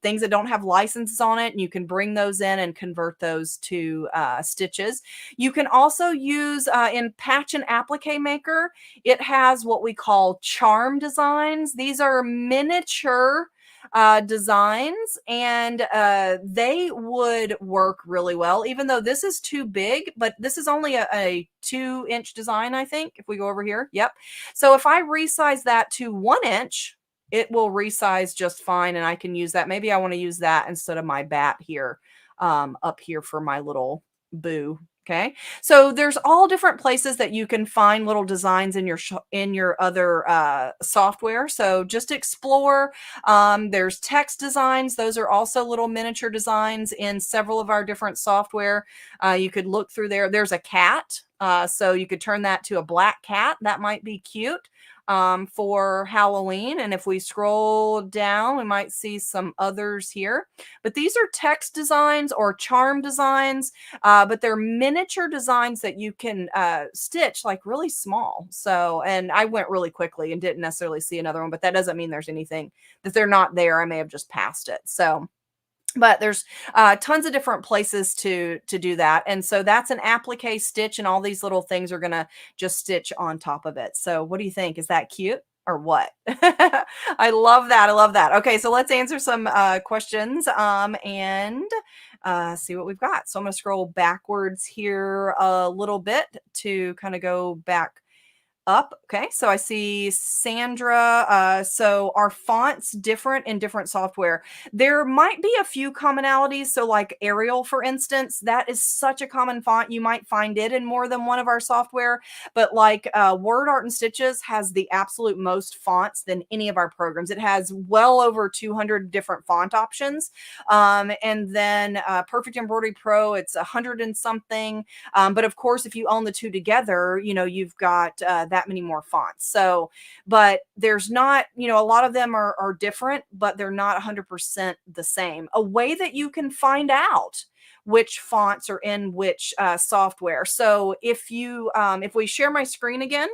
things that don't have licenses on it, and you can bring those in and convert those to stitches. You can also use in Patch and Applique Maker, it has what we call charm designs. These are miniature designs, and they would work really well, even though this is too big. But this is only a 2-inch design, I think, if we go over here. Yep. So if I resize that to 1 inch, it will resize just fine, and I can use that. Maybe I want to use that instead of my bat here, up here for my little boo. Okay, so there's all different places that you can find little designs in your other software. So just explore. There's text designs. Those are also little miniature designs in several of our different software. You could look through there. There's a cat. So you could turn that to a black cat. That might be cute. for Halloween. And if we scroll down, we might see some others here. But these are text designs or charm designs, but they're miniature designs that you can stitch like really small. So, and I went really quickly and didn't necessarily see another one, but that doesn't mean there's anything that they're not there. I may have just passed it. So, but there's tons of different places to do that. And so that's an applique stitch, and all these little things are going to just stitch on top of it. So what do you think? Is that cute or what? I love that. I love that. Okay, so let's answer some questions and see what we've got. So I'm going to scroll backwards here a little bit to kind of go back up. Okay, so I see Sandra. So are fonts different in different software? There might be a few commonalities. So like Arial, for instance, that is such a common font. You might find it in more than one of our software, but like Word Art and Stitches has the absolute most fonts than any of our programs. It has well over 200 different font options. And then Perfect Embroidery Pro, it's 100 and something. But of course, if you own the two together, you know, you've got that many more fonts. So, but there's not, you know, a lot of them are different, but they're not 100% the same. A way that you can find out which fonts are in which software. So if you, if we share my screen again,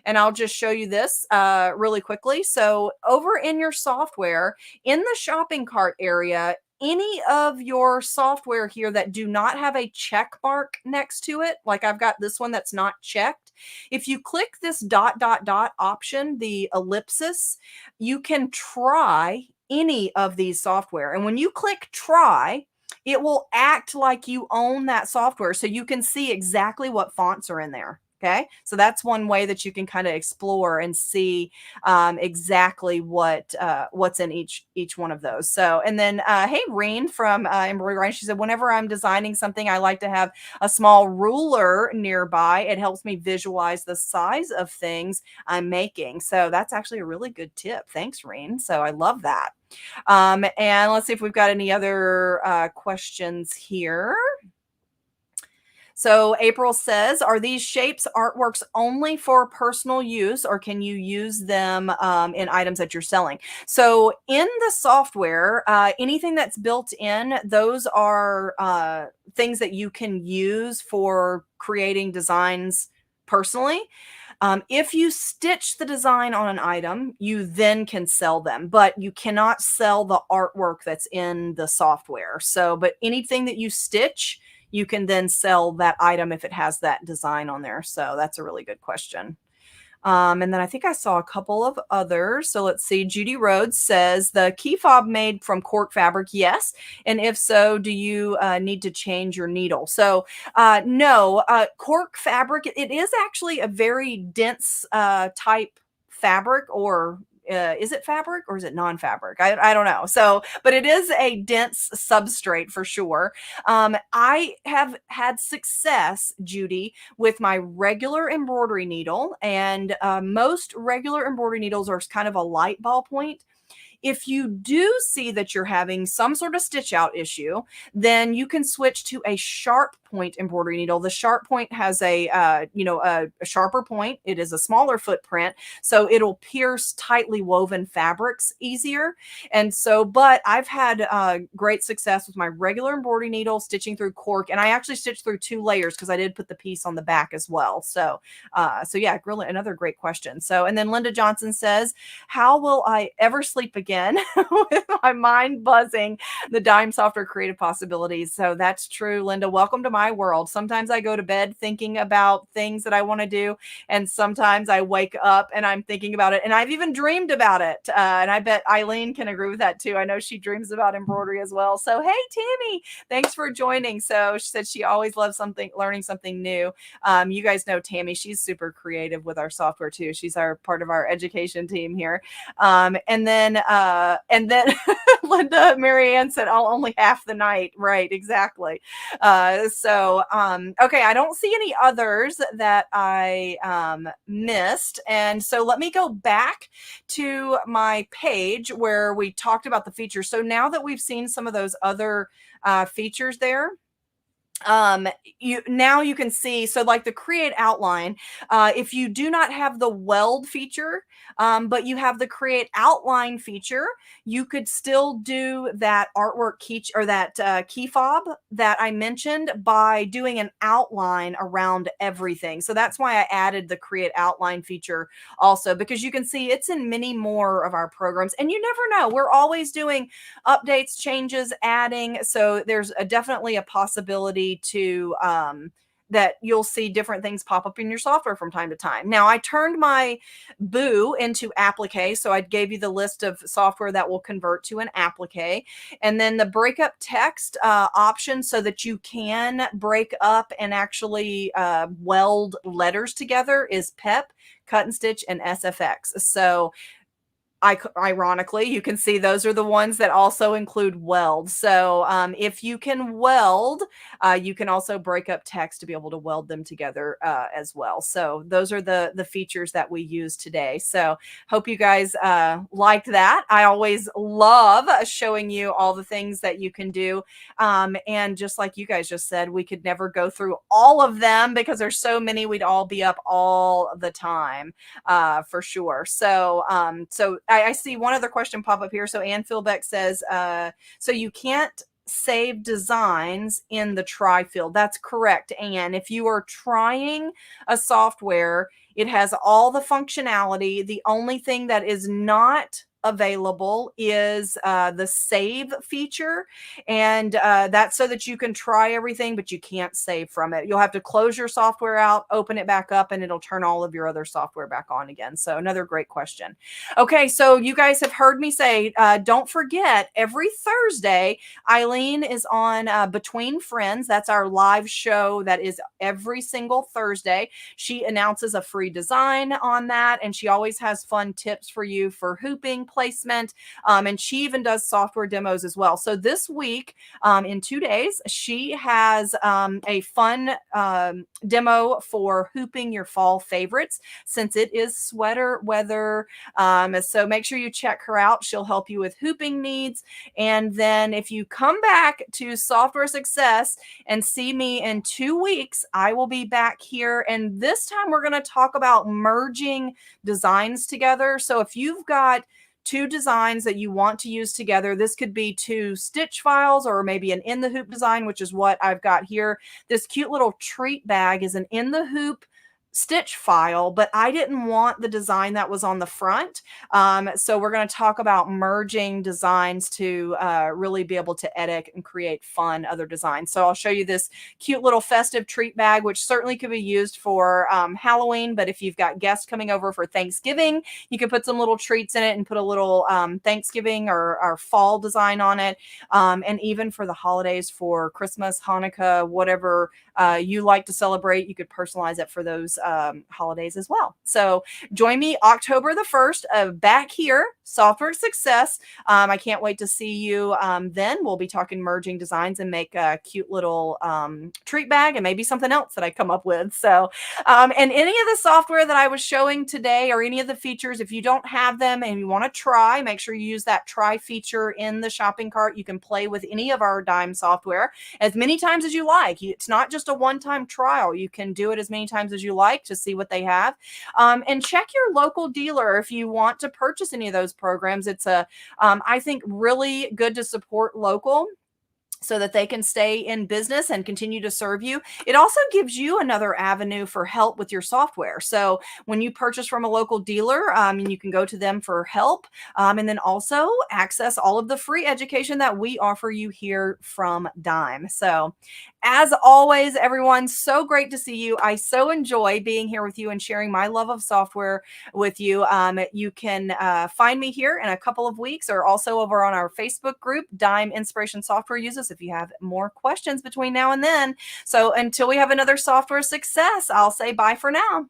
and I'll just show you this really quickly. So over in your software, in the shopping cart area, any of your software here that do not have a check mark next to it, like I've got this one that's not checked. If you click this dot, dot, dot option, the ellipsis, you can try any of these software. And when you click try, it will act like you own that software. So you can see exactly what fonts are in there. Okay, so that's one way that you can kind of explore and see exactly what's in each one of those. So, and then hey, Reen from Embroidery, she said, whenever I'm designing something, I like to have a small ruler nearby. It helps me visualize the size of things I'm making. So that's actually a really good tip. Thanks, Reen. So I love that. And let's see if we've got any other questions here. So April says, are these shapes artworks only for personal use, or can you use them in items that you're selling? So in the software, anything that's built in, those are things that you can use for creating designs personally. If you stitch the design on an item, you then can sell them, but you cannot sell the artwork that's in the software. So, but anything that you stitch, you can then sell that item if it has that design on there. So that's a really good question. And then I think I saw a couple of others. So let's see. Judy Rhodes says, the key fob made from cork fabric? Yes. And if so, do you need to change your needle? So no, cork fabric, it is actually a very dense type fabric, or is it fabric or is it non-fabric? I don't know. So, but it is a dense substrate for sure. I have had success, Judy, with my regular embroidery needle, and most regular embroidery needles are kind of a light ballpoint. If you do see that you're having some sort of stitch out issue, then you can switch to a sharp point embroidery needle. The sharp point has a sharper point. It is a smaller footprint, so it'll pierce tightly woven fabrics easier. And so, but I've had great success with my regular embroidery needle stitching through cork, and I actually stitched through 2 layers because I did put the piece on the back as well. So, so yeah, really another great question. So, and then Linda Johnson says, how will I ever sleep again with my mind buzzing the DIME software creative possibilities? So that's true, Linda. Welcome to my world. Sometimes I go to bed thinking about things that I want to do, and sometimes I wake up and I'm thinking about it, and I've even dreamed about it. And I bet Eileen can agree with that too. I know she dreams about embroidery as well. So hey, Tammy, thanks for joining. So she said she always loves learning something new. You guys know Tammy; she's super creative with our software too. She's our part of our education team here. And then Linda Marianne said, "I'll only half the night." Right, exactly. Okay, I don't see any others that I missed. And so let me go back to my page where we talked about the features. So now that we've seen some of those other features there, um you can see, so like the create outline, if you do not have the weld feature, but you have the create outline feature, you could still do that artwork key or that key fob that I mentioned by doing an outline around everything. So that's why I added the create outline feature also, because you can see it's in many more of our programs, and you never know, we're always doing updates, changes, adding. So there's definitely a possibility to that you'll see different things pop up in your software from time to time. Now, I turned my Boo into applique, so I gave you the list of software that will convert to an applique, and then the breakup text option, so that you can break up and actually weld letters together, is PEP, Cut and Stitch, and SFX. So ironically, you can see those are the ones that also include weld. So if you can weld, you can also break up text to be able to weld them together as well. So those are the features that we use today. So hope you guys liked that. I always love showing you all the things that you can do. And just like you guys just said, we could never go through all of them because there's so many, we'd all be up all the time for sure. So I see one other question pop up here. So Ann Philbeck says, so you can't save designs in the try field. That's correct, Ann. If you are trying a software, it has all the functionality. The only thing that is not available is the save feature, and that's so that you can try everything, but you can't save from it. You'll have to close your software out, open it back up, and it'll turn all of your other software back on again. So another great question. Okay, so you guys have heard me say, don't forget, every Thursday, Eileen is on Between Friends. That's our live show that is every single Thursday. She announces a free design on that, and she always has fun tips for you for hooping, placement, and she even does software demos as well. So this week, in 2 days, she has a fun demo for hooping your fall favorites, since it is sweater weather. So make sure you check her out. She'll help you with hooping needs. And then if you come back to Software Success and see me in 2 weeks, I will be back here. And this time we're going to talk about merging designs together. So if you've got two designs that you want to use together, this could be two stitch files or maybe an in the hoop design, which is what I've got here. This cute little treat bag is an in the hoop stitch file, but I didn't want the design that was on the front. So we're going to talk about merging designs to really be able to edit and create fun other designs. So I'll show you this cute little festive treat bag, which certainly could be used for Halloween, but if you've got guests coming over for Thanksgiving, you can put some little treats in it and put a little Thanksgiving or fall design on it. And even for the holidays, for Christmas, Hanukkah, whatever you like to celebrate, you could personalize it for those holidays as well. So join me October the 1st back here, Software Success. I can't wait to see you then. We'll be talking merging designs and make a cute little treat bag and maybe something else that I come up with. So, and any of the software that I was showing today or any of the features, if you don't have them and you want to try, make sure you use that try feature in the shopping cart. You can play with any of our DIME software as many times as you like. It's not just a one-time trial. You can do it as many times as you like to see what they have. And check your local dealer if you want to purchase any of those programs. It's I think really good to support local, so that they can stay in business and continue to serve you. It also gives you another avenue for help with your software. So when you purchase from a local dealer, and you can go to them for help, and then also access all of the free education that we offer you here from DIME. So as always, everyone, so great to see you. I so enjoy being here with you and sharing my love of software with you. You can find me here in a couple of weeks, or also over on our Facebook group, DIME Inspiration Software Users, if you have more questions between now and then. So until we have another Software Success, I'll say bye for now.